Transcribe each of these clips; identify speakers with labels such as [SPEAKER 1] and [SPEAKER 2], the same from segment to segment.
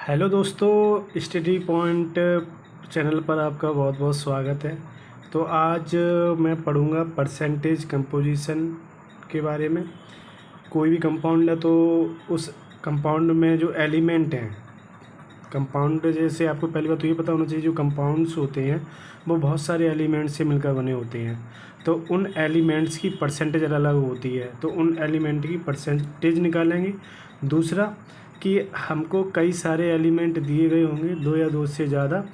[SPEAKER 1] Hello दोस्तों, study point channel पर आपका बहुत बहुत स्वागत है। तो आज मैं पढ़ूंगा परसेंटेज कंपोजिशन के बारे में। कोई भी कंपाउंड है तो उस कंपाउंड में जो एलिमेंट हैं, कंपाउंड जैसे आपको पहली बात तो ये पता होना चाहिए, जो कंपाउंड्स होते हैं वो बहुत सारे एलिमेंट्स से मिलकर बने होते हैं। तो उन एलिमेंट्स की परसेंटेज अलग होती है, तो उन एलिमेंट की परसेंटेज निकालेंगे। दूसरा कि हमको कई सारे एलिमेंट दिए गए होंगे, दो या दो से ज़्यादा,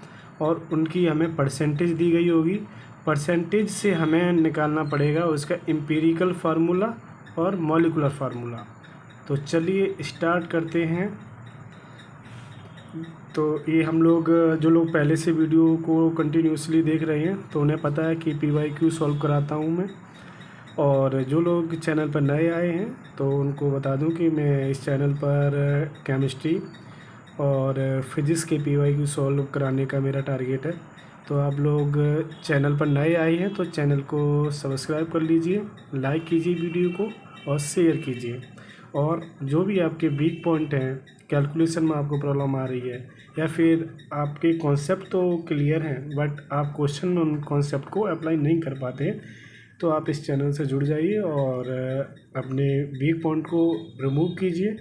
[SPEAKER 1] और उनकी हमें परसेंटेज दी गई होगी। परसेंटेज से हमें निकालना पड़ेगा उसका एम्पिरिकल फार्मूला और मॉलिक्यूलर फार्मूला। तो चलिए स्टार्ट करते हैं। तो ये हम लोग जो लोग पहले से वीडियो को कंटिन्यूसली देख रहे हैं तो उन्हें पता है कि PYQ सॉल्व कराता हूँ मैं। और जो लोग चैनल पर नए आए हैं तो उनको बता दूं कि मैं इस चैनल पर केमिस्ट्री और फिज़िक्स के PYQ सॉल्व कराने का मेरा टारगेट है। तो आप लोग चैनल पर नए आए हैं तो चैनल को सब्सक्राइब कर लीजिए, लाइक कीजिए वीडियो को और शेयर कीजिए। और जो भी आपके वीक पॉइंट हैं, कैलकुलेशन में आपको प्रॉब्लम आ रही है या फिर आपके कॉन्सेप्ट तो क्लियर हैं बट आप क्वेश्चन में उन कॉन्सेप्ट को अप्लाई नहीं कर पाते हैं, तो आप इस चैनल से जुड़ जाइए और अपने वीक पॉइंट को रिमूव कीजिए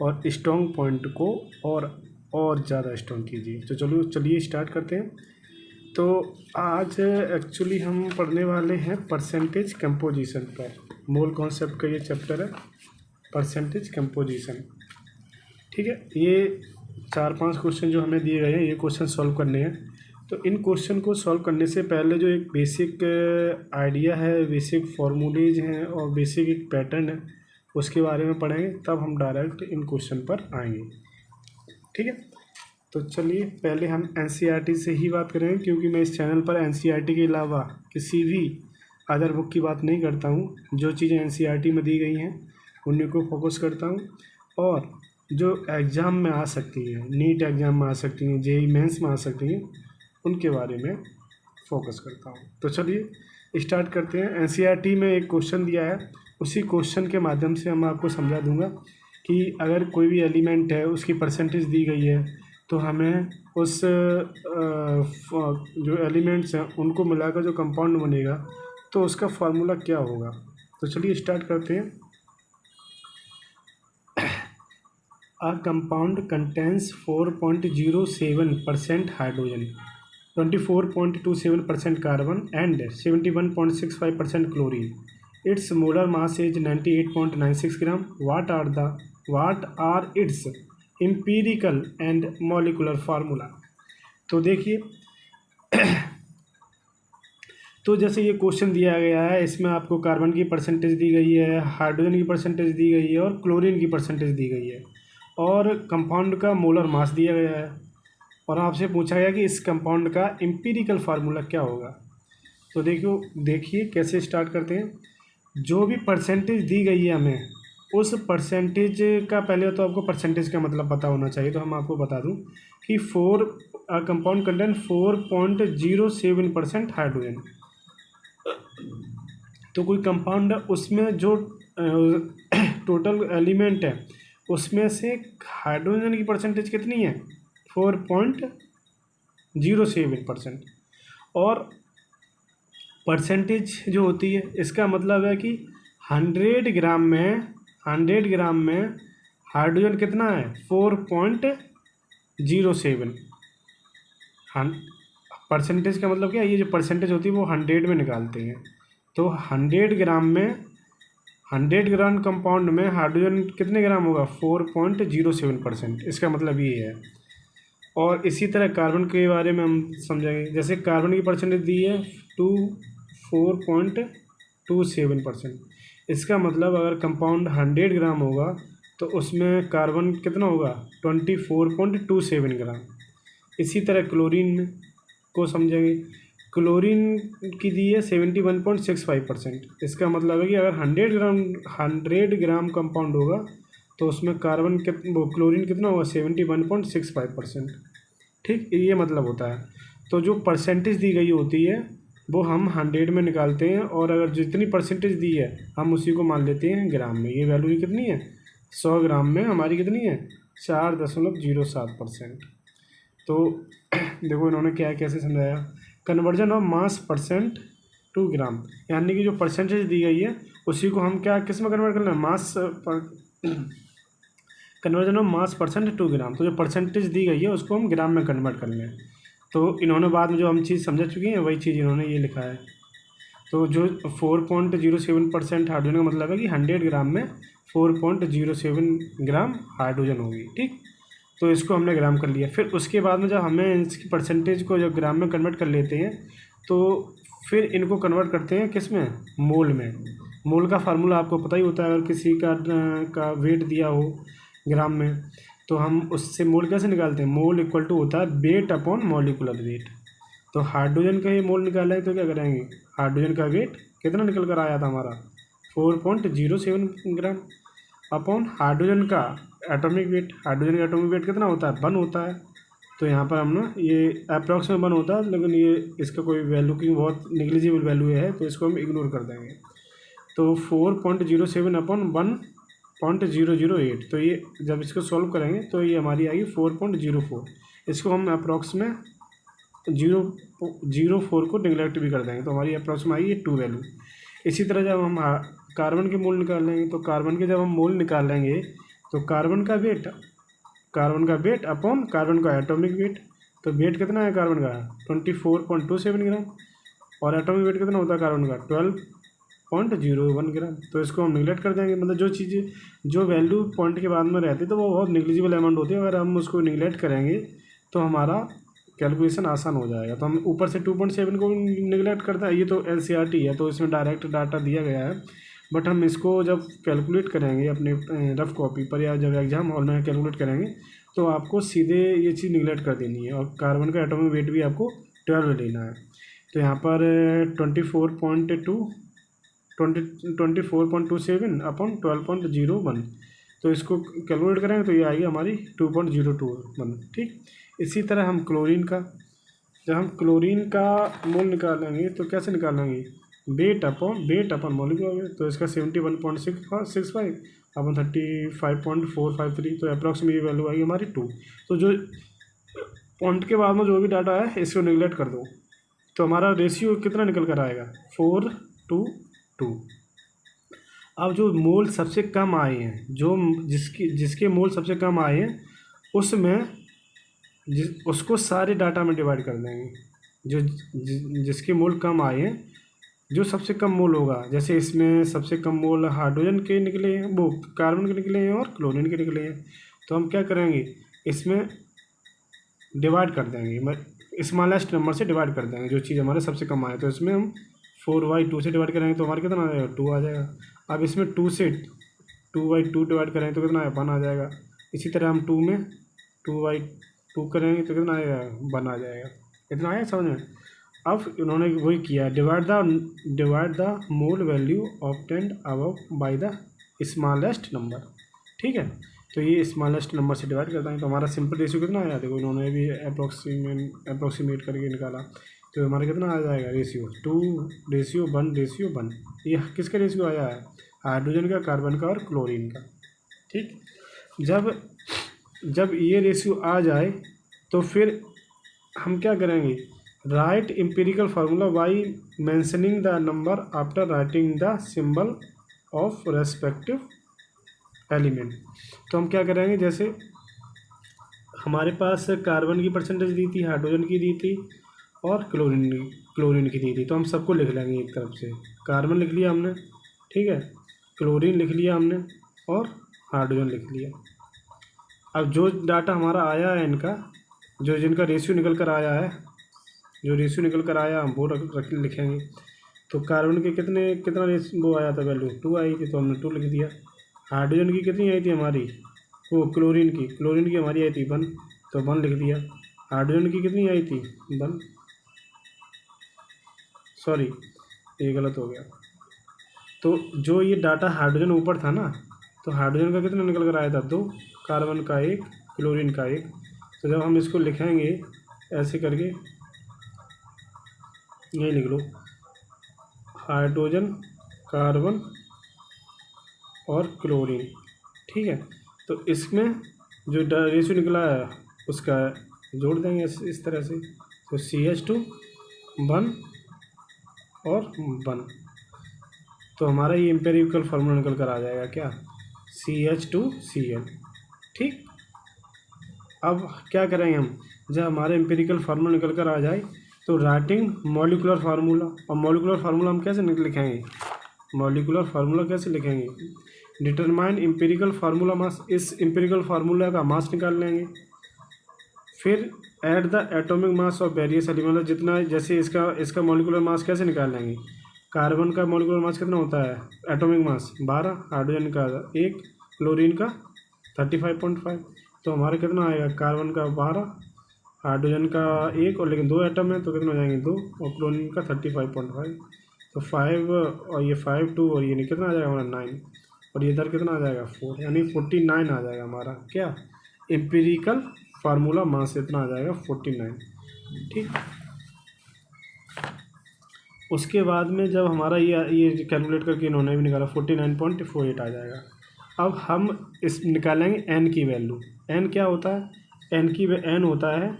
[SPEAKER 1] और स्ट्रॉन्ग पॉइंट को और ज़्यादा स्ट्रॉन्ग कीजिए। तो चलिए स्टार्ट करते हैं। तो आज एक्चुअली हम पढ़ने वाले हैं परसेंटेज कंपोजिशन पर। मूल कॉन्सेप्ट का ये चैप्टर है, परसेंटेज कंपोजिशन। ठीक है, ये 4-5 क्वेश्चन जो हमें दिए गए हैं ये क्वेश्चन सॉल्व करने हैं। तो इन क्वेश्चन को सॉल्व करने से पहले जो एक बेसिक आइडिया है, बेसिक फॉर्मूलेज हैं और बेसिक एक पैटर्न है, उसके बारे में पढ़ेंगे, तब हम डायरेक्ट इन क्वेश्चन पर आएंगे। ठीक है, तो चलिए पहले हम NCERT से ही बात करेंगे, क्योंकि मैं इस चैनल पर NCERT के अलावा किसी भी अदर बुक की बात नहीं करता हूँ। जो चीज़ें NCERT में दी गई हैं उन्हीं को फोकस करता हूँ, और जो एग्ज़ाम में आ सकती हैं, नीट एग्ज़ाम में आ सकती हैं, JEE मेंस में आ सकती हैं, उनके बारे में फोकस करता हूँ। तो चलिए स्टार्ट करते हैं। NCERT में एक क्वेश्चन दिया है, उसी क्वेश्चन के माध्यम से मैं आपको समझा दूंगा कि अगर कोई भी एलिमेंट है उसकी परसेंटेज दी गई है तो हमें उस जो एलिमेंट्स हैं उनको मिलाकर जो कंपाउंड बनेगा तो उसका फार्मूला क्या होगा। तो चलिए स्टार्ट करते हैं। A compound contains 4.07% hydrogen, 24.27% carbon and 71.65% chlorine. Its molar mass is 98.96 gram. What are its empirical and molecular formula? तो देखिए तो जैसे ये क्वेश्चन दिया गया है, इसमें आपको कार्बन की परसेंटेज दी गई है, हाइड्रोजन की परसेंटेज दी गई है और क्लोरीन की परसेंटेज दी गई है, और कंपाउंड का मोलर मास दिया गया है, और आपसे पूछा गया कि इस कंपाउंड का एम्पिरिकल फार्मूला क्या होगा। तो देखिए कैसे स्टार्ट करते हैं। जो भी परसेंटेज दी गई है हमें, उस परसेंटेज का पहले तो आपको परसेंटेज का मतलब पता होना चाहिए। तो हम आपको बता दूं कि कंपाउंड कंटेन 4.07% हाइड्रोजन। तो कोई कंपाउंड है उसमें जो टोटल एलिमेंट है उसमें से हाइड्रोजन की परसेंटेज कितनी है, 4.07%। और परसेंटेज जो होती है इसका मतलब है कि 100 ग्राम में हाइड्रोजन कितना है, 4.07। परसेंटेज का मतलब क्या है, ये जो परसेंटेज होती है वो 100 में निकालते हैं। तो 100 ग्राम कंपाउंड में हाइड्रोजन कितने ग्राम होगा, 4.07%। इसका मतलब ये है। और इसी तरह कार्बन के बारे में हम समझेंगे। जैसे कार्बन की परसेंटेज दी है 4.27%। इसका मतलब अगर कंपाउंड 100 ग्राम होगा तो उसमें कार्बन कितना होगा, 24.27 ग्राम। इसी तरह क्लोरीन को समझेंगे। क्लोरीन की दी है 71.65%। इसका मतलब है कि अगर 100 ग्राम कंपाउंड होगा तो उसमें क्लोरीन कितना होगा, 71.65%। ठीक, ये मतलब होता है। तो जो परसेंटेज दी गई होती है वो हम 100 में निकालते हैं, और अगर जितनी परसेंटेज दी है हम उसी को मान लेते हैं ग्राम में। ये वैल्यू कितनी है, 100 ग्राम में हमारी कितनी है, 4.07%। तो देखो इन्होंने क्या कैसे समझाया, conversion of mass percent to gram, यानी कि जो परसेंटेज दी गई है उसी को हम क्या किस में कन्वर्ट करना है, मास पर conversion of mass percent to gram. तो जो परसेंटेज दी गई है उसको हम ग्राम में कन्वर्ट करना है। तो इन्होंने बाद में जो हम चीज़ समझ चुकी हैं वही चीज़ इन्होंने ये लिखा है। तो जो 4.07% हाइड्रोजन का मतलब है कि 100 ग्राम में 4.07 ग्राम हाइड्रोजन होगी, ठीक। तो इसको हमने ग्राम कर लिया। फिर उसके बाद में जब हमें इसकी परसेंटेज को जब ग्राम में कन्वर्ट कर लेते हैं तो फिर इनको कन्वर्ट करते हैं किस में, मोल में। मोल का फार्मूला आपको पता ही होता है, अगर किसी का वेट दिया हो ग्राम में तो हम उससे मोल कैसे निकालते हैं, मोल इक्वल टू होता है वेट अपॉन मॉलिक्यूलर वेट। तो हाइड्रोजन का ये मोल निकाला है तो क्या करेंगे, हाइड्रोजन का वेट कितना निकल कर आया था हमारा 4.07 ग्राम अपॉन हाइड्रोजन का एटॉमिक वेट। हाइड्रोजन का एटॉमिक वेट कितना होता है, 1 होता है। तो यहाँ पर हम ना ये अप्रॉक्स में 1 होता है, लेकिन ये इसका कोई वैल्यू की बहुत निगलिजिबल वैल्यू है तो इसको हम इग्नोर कर देंगे। तो 4.07 अपॉन 1.008, तो ये जब इसको सॉल्व करेंगे तो ये हमारी आएगी 4.04। इसको हम अप्रॉक्स में 0.04 को निगलेक्ट भी कर देंगे तो हमारी अप्रॉक्स में आएगी 2 वैल्यू। इसी तरह जब हम कार्बन के मोल निकाल लेंगे तो कार्बन के जब हम मोल निकाल लेंगे तो कार्बन का वेट अपॉन कार्बन का एटॉमिक वेट। तो वेट कितना है कार्बन का 24.27 ग्राम और एटॉमिक वेट कितना होता है कार्बन का 12.01 ग्राम। तो इसको हम निगलेक्ट कर देंगे, मतलब जो वैल्यू पॉइंट के बाद में रहती है तो वो बहुत निगलिजिबल अमाउंट होती है। अगर हम उसको निगलेक्ट करेंगे तो हमारा कैलकुलेशन आसान हो जाएगा। तो हम ऊपर से 2.7 को निगलेक्ट करते हैं, ये तो एनसीईआरटी है तो इसमें डायरेक्ट डाटा दिया गया है, बट हम इसको जब कैलकुलेट करेंगे अपने रफ कॉपी पर या जब एग्जाम हॉल में कैलकुलेट करेंगे तो आपको सीधे ये चीज़ निगलेक्ट कर देनी है। और कार्बन का एटॉमिक वेट भी आपको 12 लेना है। तो यहाँ पर 24.27 अपॉन 12.01, तो इसको कैलकुलेट करेंगे तो ये आएगी हमारी 2.021, ठीक। इसी तरह हम जब हम क्लोरीन का मोल निकालेंगे तो कैसे निकालेंगे, वेट अपॉन मॉलिक्यूलर वेट। तो इसका 71.65 अपन 35.453, तो अप्रॉक्सीमेट ये वैल्यू आएगी हमारी 2। तो जो पॉइंट के बाद में जो भी डाटा है इसको निगलेक्ट कर दो तो हमारा रेशियो कितना निकल कर आएगा 4:2। अब जो मोल सबसे कम आए हैं, जो जिसके मोल सबसे कम आए हैं उसमें उसको सारे डाटा में डिवाइड कर देंगे। जिसके मोल कम आए हैं, जो सबसे कम मोल होगा, जैसे इसमें सबसे कम मोल हाइड्रोजन के निकले हैं, वो कार्बन के निकले हैं और क्लोरीन के निकले हैं। तो हम क्या करेंगे, इसमें डिवाइड कर देंगे, स्मॉलेस्ट नंबर से डिवाइड कर देंगे जो चीज़ हमारे सबसे कम आए। तो इसमें हम 4/2 से डिवाइड करेंगे तो हमारे कितना आ जाएगा 2 आ जाएगा। अब इसमें 2/2 डिवाइड करेंगे तो कितना आएगा 1 आ जाएगा। इसी तरह हम 2 में 2/2 करेंगे तो कितना आएगा 1 आ जाएगा। इतना आया समझ में। अब इन्होंने वही किया, divide the mole value obtained above by the smallest number, ठीक है। तो ये स्मॉलेस्ट नंबर से डिवाइड कर देंगे तो हमारा सिंपल रेशियो कितना आया, देखो इन्होंने भी अप्रोक्सीमेट करके निकाला। तो हमारा कितना आ जाएगा रेशियो 2:1:1। ये किसका रेशियो आया है, हाइड्रोजन का, कार्बन का और क्लोरीन का, ठीक। जब ये रेशियो आ जाए तो फिर हम क्या करेंगे, right empirical formula by mentioning the number after writing the symbol of respective element. तो हम क्या करेंगे, जैसे हमारे पास कार्बन की परसेंटेज दी थी, हाइड्रोजन की दी थी और क्लोरीन की दी थी। तो हम सबको लिख लेंगे एक तरफ से, कार्बन लिख लिया हमने, ठीक है, क्लोरीन लिख लिया हमने और हाइड्रोजन लिख लिया। अब जो डाटा हमारा आया है इनका, जिनका रेशियो निकल कर आया है, हम वो लिखेंगे। तो कार्बन के कितना वो आया था वैल्यू 2 आई थी तो हमने 2 लिख दिया। हाइड्रोजन की कितनी आई थी हमारी, वो क्लोरीन की हमारी आई थी 1, तो 1 लिख दिया। हाइड्रोजन की कितनी आई थी 1, सॉरी ये गलत हो गया। तो जो ये डाटा हाइड्रोजन ऊपर था ना, तो हाइड्रोजन का कितना निकल कर आया था 2, कार्बन का 1, क्लोरीन का 1। तो जब हम इसको लिखेंगे ऐसे करके, ये लिख लो हाइड्रोजन, कार्बन और क्लोरीन, ठीक है। तो इसमें जो रेशियो निकला है उसका जोड़ देंगे इस तरह से। तो CH2 1 और 1, तो हमारा ये एम्पिरिकल फार्मूला निकल कर आ जाएगा क्या, CH2Cl। ठीक, अब क्या करेंगे हम, जब हमारे एम्पिरिकल फार्मूला निकल कर आ जाए तो राइटिंग मॉलिकुलर फार्मूला, और मॉलिकुलर फार्मूला हम कैसे लिखेंगे, मॉलिकुलर फार्मूला कैसे लिखेंगे, डिटरमाइन एम्पिरिकल फार्मूला मास, इस एम्पिरिकल फार्मूला का मास निकाल लेंगे। फिर add the atomic mass of various element, जितना जैसे इसका मॉलिकुलर मास कैसे निकाल लेंगे, कार्बन का मॉलिकुलर मास कितना होता है, एटॉमिक मास 12, हाइड्रोजन का 1, क्लोरीन का 35.5, तो हमारा कितना आएगा, कार्बन का 12, हाइड्रोजन का 1, और लेकिन 2 एटम है तो कितना हो जाएंगे 2, और क्लोरीन का 35.5, तो 5 और ये 5 2 और ये कितना आ जाएगा हमारा 9, और ये इधर कितना आ जाएगा 4, यानी 49 आ जाएगा हमारा क्या, एम्पिरिकल फार्मूला मास इतना आ जाएगा 49। ठीक, उसके बाद में जब हमारा ये कैलकुलेट करके इन्होंने भी निकाला 49.48 आ जाएगा। अब हम इस निकालेंगे एन की वैल्यू। एन क्या होता है, एन होता है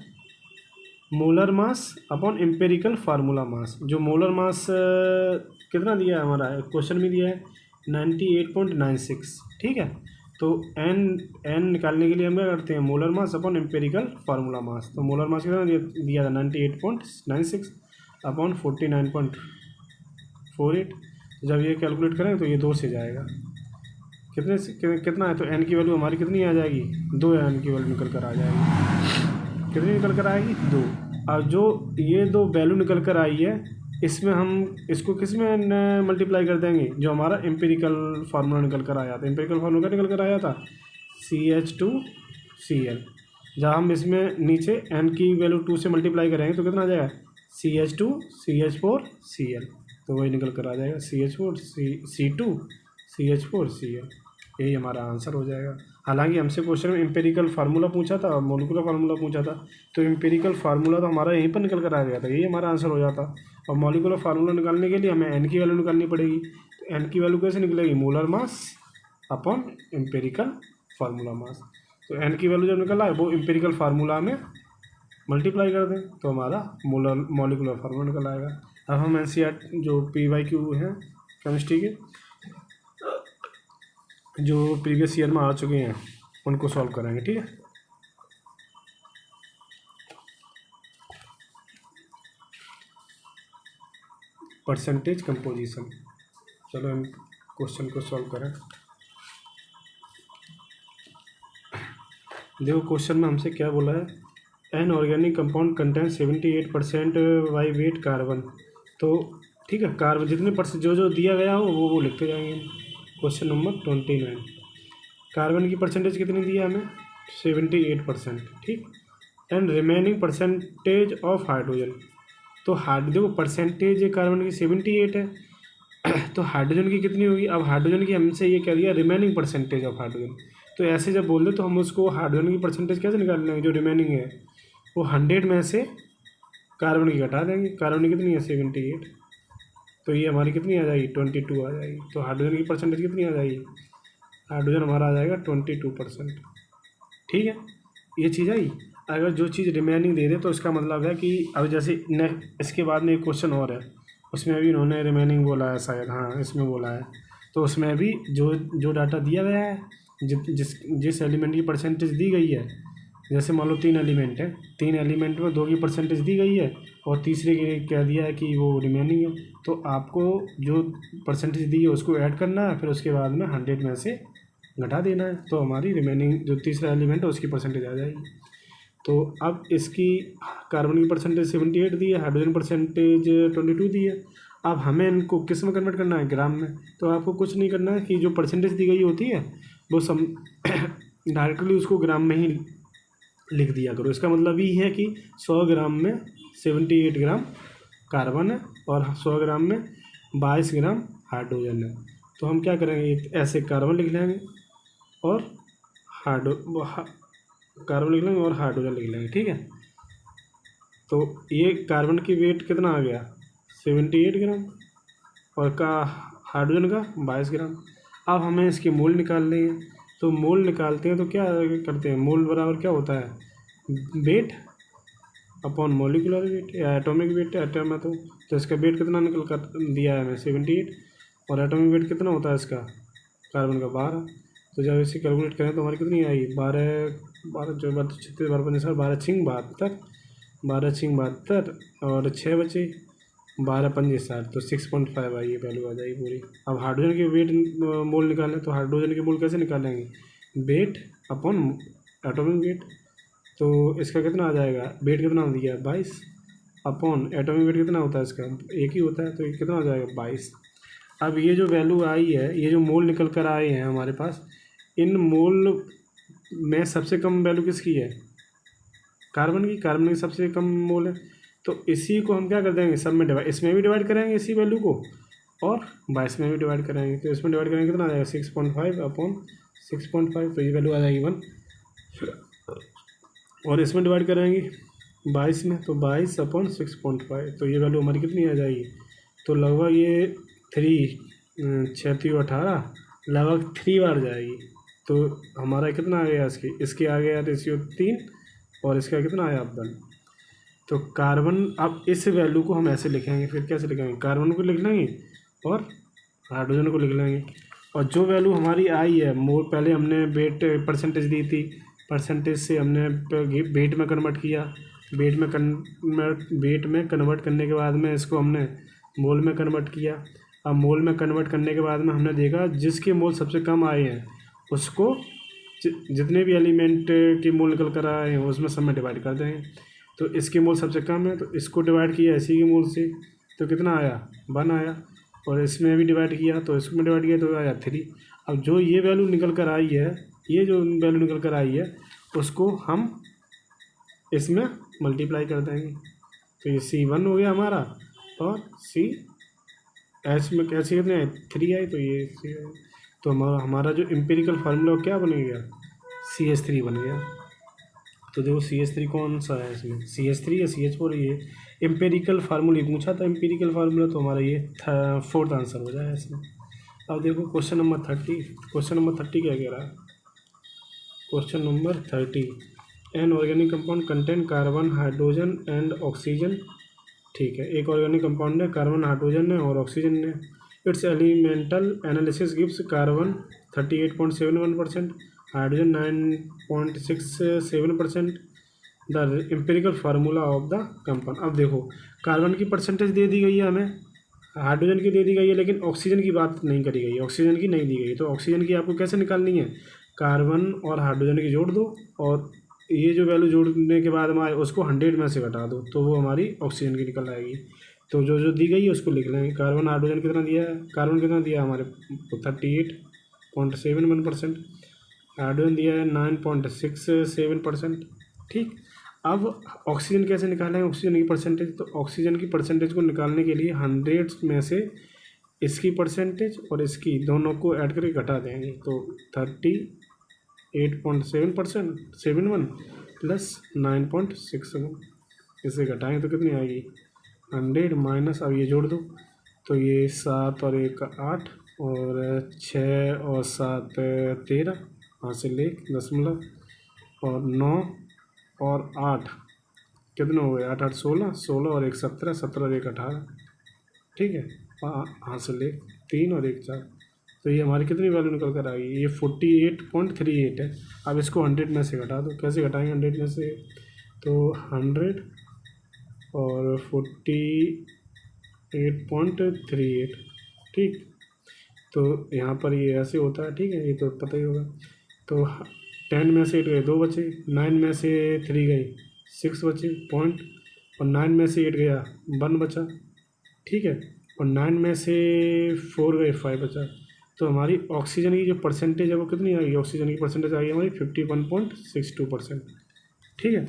[SPEAKER 1] molar mass upon empirical formula mass. जो मोलर मास कितना दिया है हमारा क्वेश्चन में दिया है 98.96। ठीक है, तो एन निकालने के लिए हम क्या करते हैं, molar mass upon empirical formula mass. तो मोलर मास कितना दिया था 98.96 अपॉन 49.48। जब ये कैलकुलेट करें तो ये 2 से जाएगा, कितना है, तो एन की वैल्यू हमारी कितनी आ जाएगी, 2 एन की वैल्यू निकल कर आ जाएगी। कितनी निकल कर आएगी, 2। अब जो ये 2 वैल्यू निकल कर आई है, इसमें हम इसको किस में मल्टीप्लाई कर देंगे, जो हमारा एम्पिरिकल फार्मूला निकल कर आया था। एम्पिरिकल फार्मूला निकल कर आया था CH2Cl। जब हम इसमें नीचे n की वैल्यू 2 से मल्टीप्लाई करेंगे तो कितना आ जाएगा, CH2 CH4Cl, तो वही निकल कर आ जाएगा C2 CH4Cl। यही हमारा आंसर हो जाएगा। हालांकि हमसे क्वेश्चन में एम्पिरिकल फार्मूला पूछा था और मॉलिक्यूलर फार्मूला पूछा था, तो एम्पिरिकल फार्मूला तो हमारा यहीं पर निकल कर आ गया था, यही हमारा आंसर हो जाता। और मॉलिक्यूलर फार्मूला निकालने के लिए हमें एन की वैल्यू निकालनी पड़ेगी। तो एन की वैल्यू कैसे निकलेगी, molar mass upon empirical formula mass. तो एन की वैल्यू जब निकल आए वो एम्पिरिकल फार्मूला में मल्टीप्लाई कर दें तो हमारा मॉलिक्यूलर फार्मूला निकल आएगा। अब हम NCERT जो PYQ है केमिस्ट्री के जो प्रीवियस ईयर में आ चुके हैं उनको सॉल्व करेंगे। ठीक है, परसेंटेज कंपोजिशन। चलो हम क्वेश्चन को सॉल्व करें। देखो क्वेश्चन में हमसे क्या बोला है, an organic compound contain 78% by wait carbon. तो ठीक है, कार्बन जितने परसेंट जो दिया गया हो वो लिखते जाएंगे। क्वेश्चन नंबर 29, कार्बन की परसेंटेज कितनी दी है हमें, 78%। ठीक, and remaining percentage of hydrogen. तो देखो परसेंटेज कार्बन की 78 है तो हाइड्रोजन की कितनी होगी। अब हाइड्रोजन की हमसे ये कह दिया रिमेनिंग परसेंटेज ऑफ हाइड्रोजन, तो ऐसे जब बोल दे तो हम उसको हाइड्रोजन की परसेंटेज कैसे निकाल लेंगे, जो रिमेनिंग है वो 100 में से कार्बन की घटा देंगे। कार्बन की कितनी है 78, तो ये हमारी कितनी आ जाएगी 22 आ जाएगी। तो हाइड्रोजन की परसेंटेज कितनी आ जाएगी, हाइड्रोजन हमारा आ जाएगा 22%। ठीक है, ये चीज़ आई। अगर जो चीज़ रिमेनिंग दे दे तो इसका मतलब है कि अब जैसे इसके बाद में एक क्वेश्चन और है, उसमें भी इन्होंने रिमेनिंग बोला है शायद, हाँ इसमें बोला है। तो उसमें भी जो डाटा दिया गया है, जिस एलिमेंट की परसेंटेज दी गई है, जैसे मान लो 3 एलिमेंट है, 3 एलिमेंट में 2 की परसेंटेज दी गई है और तीसरे की कह दिया है कि वो रिमेनिंग है, तो आपको जो परसेंटेज दी है उसको ऐड करना है, फिर उसके बाद में 100 में से घटा देना है, तो हमारी रिमेनिंग जो तीसरा एलिमेंट है उसकी परसेंटेज आ जाएगी। तो अब इसकी कार्बन की परसेंटेज 78 दी है, हाइड्रोजन परसेंटेज 22 दी है। अब हमें इनको किस में कन्वर्ट करना है, ग्राम में। तो आपको कुछ नहीं करना है कि जो परसेंटेज दी गई होती है वो सब डायरेक्टली उसको ग्राम में ही लिख दिया करो। इसका मतलब ये है कि 100 ग्राम में 78 ग्राम कार्बन है और 100 ग्राम में 22 ग्राम हाइड्रोजन है। तो हम क्या करेंगे, ऐसे कार्बन लिख लेंगे और कार्बन लिख लेंगे और हाइड्रोजन लिख लेंगे। ठीक है, तो ये कार्बन की वेट कितना आ गया 78 ग्राम और का हाइड्रोजन का 22 ग्राम। अब हमें इसके मोल निकालने हैं। तो मोल निकालते हैं तो क्या करते हैं, मोल बराबर क्या होता है, वेट अपॉन मॉलिक्यूलर वेट या एटॉमिक वेट, एटम है तो इसका वेट कितना निकल कर दिया है हमें 78, और एटॉमिक वेट कितना होता है इसका कार्बन का 12। तो जब इसे कैलकुलेट करें तो हमारी कितनी आई 12 और 6 बचे 12×5 = 60, तो 6.5 आई, ये वैल्यू आ जाएगी पूरी। अब हाइड्रोजन के वेट मोल निकालें तो हाइड्रोजन के मोल कैसे निकालेंगे, वेट अपॉन एटॉमिक वेट। तो इसका कितना आ जाएगा, वेट कितना दिया 22 अपॉन एटॉमिक वेट कितना होता है इसका, एक ही होता है, तो ये कितना हो जाएगा 22। अब ये जो वैल्यू आई है, ये जो मोल निकल कर आए हैं हमारे पास, इन मोल में सबसे कम वैल्यू किसकी है, कार्बन की सबसे कम मोल है। तो इसी को हम क्या कर देंगे, सब में डिवाइड, इसमें भी डिवाइड करेंगे इसी वैल्यू को, और 22 में भी डिवाइड करेंगे। तो इसमें डिवाइड करेंगे कितना आ जाएगा 6.5 अपॉन 6.5, तो ये वैल्यू आ जाएगी 1। और इसमें डिवाइड करेंगे 22 में, तो 22 अपॉन 6.5, तो ये वैल्यू हमारी कितनी आ जाएगी, तो लगभग ये 3 6 3 18, लगभग 3 बार जाएगी। तो हमारा कितना आ गया, इसके आ गया रेशियो 3, और इसका कितना आया 1। तो कार्बन, अब इस वैल्यू को हम ऐसे लिखेंगे, फिर कैसे लिखेंगे, कार्बन को लिख लेंगे और हाइड्रोजन को लिख लेंगे। और जो वैल्यू हमारी आई है मोल, पहले हमने वेट परसेंटेज दी थी, परसेंटेज से हमने वेट में कन्वर्ट किया, वेट में कन्वर्ट करने के बाद में इसको हमने मोल में कन्वर्ट किया। अब मोल में कन्वर्ट करने के बाद में हमने देखा जिसके मोल सबसे कम आए हैं उसको जितने भी एलिमेंट के मोल निकल कर आए हैं उसमें सब में डिवाइड कर देंगे। तो इसके मोल सबसे कम है तो इसको डिवाइड किया इसी के मोल से, तो कितना आया 1 आया, और इसमें भी डिवाइड किया तो इसमें डिवाइड किया तो आया 3। अब जो ये वैल्यू निकल कर आई है, ये जो वैल्यू निकल कर आई है उसको हम इसमें मल्टीप्लाई कर देंगे। तो ये C1 हो गया हमारा, और CH में कैसे कितने आए 3 आई, तो ये C, तो हमारा जो एम्पिरिकल फार्मूला क्या बन गया, CH3 बन गया। तो देखो CH3 कौन सा है इसमें, CH3 या CH4, ये एम्पिरिकल फार्मूला पूछा था, एम्पिरिकल फार्मूला, तो हमारा ये 4th आंसर हो जाएगा इसमें। अब देखो क्वेश्चन नंबर 30 क्या कह रहा है, question number 30, an organic compound contain carbon hydrogen and oxygen. ठीक है, एक ऑर्गेनिक कंपाउंड है, कार्बन हाइड्रोजन है और ऑक्सीजन है। It's elemental analysis gives carbon 38.71%, hydrogen 9.67%, the empirical formula of the compound. अब देखो कार्बन की परसेंटेज दे दी गई है हमें, हाइड्रोजन की दे दी गई है, लेकिन ऑक्सीजन की बात नहीं करी गई है, ऑक्सीजन की नहीं दी गई। तो ऑक्सीजन की आपको कैसे निकालनी है, कार्बन और हाइड्रोजन की जोड़ दो, और ये जो वैल्यू जोड़ने के बाद हमारे उसको 100 में से घटा दो, तो वो हमारी ऑक्सीजन की निकल आएगी। तो जो जो दी गई है उसको लिख लेंगे। कार्बन हाइड्रोजन कितना दिया है, कार्बन कितना दिया है हमारे 38.71%, हाइड्रोजन दिया है 9.67%। ठीक, अब ऑक्सीजन कैसे निकालेंगे, ऑक्सीजन की परसेंटेज, तो ऑक्सीजन की परसेंटेज को निकालने के लिए 100 में से इसकी परसेंटेज और इसकी दोनों को ऐड करके घटा देंगे। तो 38.71 प्लस 9.67, इसे घटाएंगे तो कितनी आएगी 100 माइनस, अब ये जोड़ दो तो ये 7 और 1 8, और 6 और 7 13, यहाँ से ले 0.5, और 9 और 8 कितने हो गए, 8 8 16, 16 और 1 17, 17 और 1 18। ठीक है, यहाँ से ले 3 और 1 4, तो ये हमारी कितनी वैल्यू निकल कर आएगी, ये 48.38 है। अब इसको 100 में से घटा दो, कैसे घटाएंगे 100 में से, तो 100 और 48.38। ठीक, तो यहाँ पर ये ऐसे होता है। ठीक है, ये तो पता ही होगा। तो 10 में से 8 गए 2 बचे, 9 में से 3 गए 6 बचे पॉइंट, और 9 में से 8 गया 1 बचा। ठीक है, और 9 में से 4 गए 5 बचा। तो हमारी ऑक्सीजन की जो परसेंटेज है वो कितनी आएगी, ऑक्सीजन की परसेंटेज आई हमारी 51.62%। ठीक है,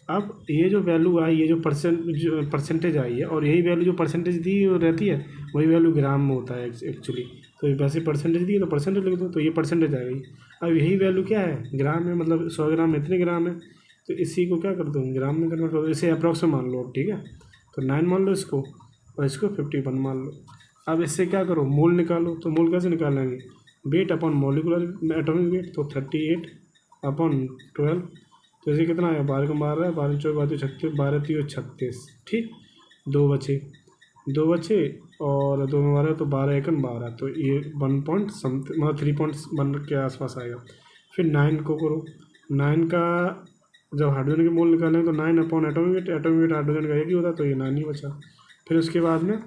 [SPEAKER 1] अब ये जो वैल्यू आई, ये जो परसेंटेज आई है, और यही वैल्यू जो परसेंटेज दी रहती है वही वैल्यू ग्राम में होता है एक्चुअली। तो वैसे परसेंटेज दी है तो परसेंटेज लिख दो, तो ये परसेंटेज आ गई। अब यही वैल्यू क्या है, ग्राम में, मतलब 100 ग्राम में इतने ग्राम है, तो इसी को क्या कर दो ग्राम में कन्वर्ट कर दो, इसे अप्रॉक्स मान लो। ठीक है, तो 9 मान लो इसको, और इसको 51 मान लो। अब इससे क्या करो, मोल निकालो। तो मोल कैसे निकालेंगे, weight upon molecular atomic weight, तो 38 अपॉन 12, तो इसे कितना आएगा 12 का 12 है, 12 चौबीस 12 36, 12 3 36, ठीक। 2 बचे, 2 बचे और 2 में 12 तो 12 एकम 12, तो ये 1 पॉइंट समथिंग मतलब 3.1 के आसपास आएगा। फिर 9 को करो, 9 का जब हाइड्रोजन के मोल निकालें तो 9 अपॉन एटॉमिक वेट हाइड्रोजन का एक ही होता है, तो ये 9 ही बचा। फिर उसके बाद में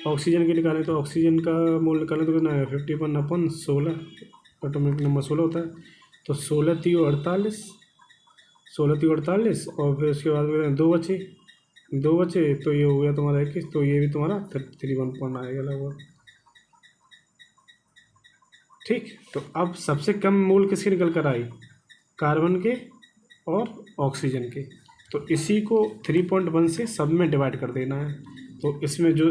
[SPEAKER 1] ऑक्सीजन के निकालें तो ऑक्सीजन का मोल निकालें तो कितना है 51 अपॉन 16, एटॉमिक नंबर 16 होता है, तो 16 3 48, 16 3 48 और फिर उसके बाद में 2 बचे, 2 बचे तो ये हो गया तुम्हारा 21, तो ये भी तुम्हारा 31 पॉइंट आएगा लगभग, ठीक। तो अब सबसे कम मोल किसके निकल कर आई, कार्बन के और ऑक्सीजन के, तो इसी को 3.1 से सब में डिवाइड कर देना है। तो इसमें जो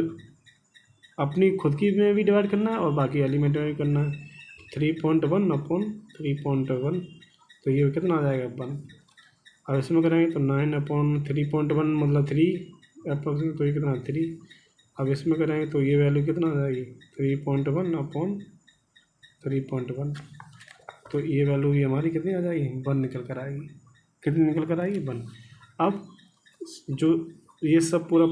[SPEAKER 1] अपनी खुद की में भी डिवाइड करना है और बाकी एलिमेंट में भी करना है। 3.1 अपॉन 3.1, तो ये कितना आ जाएगा 1। अब इसमें करेंगे तो 9 अपॉन 3.1 मतलब 3 अप्रोक्सीमेट, तो ये कितना 3। अब इसमें करेंगे तो ये वैल्यू कितना आ जाएगी 3.1 अपॉन 3.1, तो ये वैल्यू भी हमारी कितनी आ जाएगी 1 निकल कर आएगी। कितनी निकल कर आएगी 1। अब जो ये सब पूरा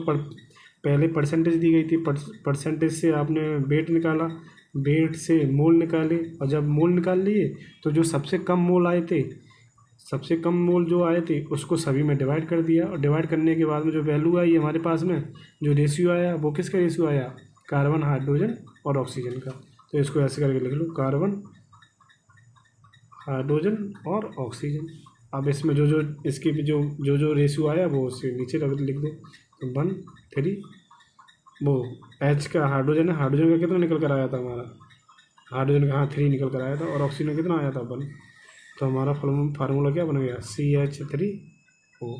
[SPEAKER 1] पहले परसेंटेज दी गई थी, परसेंटेज से आपने वेट निकाला, वेट से मोल निकाले, और जब मोल निकाल लिए तो जो सबसे कम मोल आए थे, सबसे कम मोल जो आए थे उसको सभी में डिवाइड कर दिया, और डिवाइड करने के बाद में जो वैल्यू आई हमारे पास में, जो रेशियो आया वो किसका रेशियो आया, कार्बन हाइड्रोजन और ऑक्सीजन का। तो इसको ऐसे करके लिख लो, कार्बन हाइड्रोजन और ऑक्सीजन। अब इसमें जो जो इसकी भी जो रेशियो आया वो उससे नीचे लिख दो, तो 1 3, वो H का हाइड्रोजन है, हाइड्रोजन का कितना निकल कर आया था हमारा, हाइड्रोजन का 3 निकल कर आया था, और ऑक्सीजन का कितना आया था 1, तो हमारा फार्मूला क्या बन गया CH3O।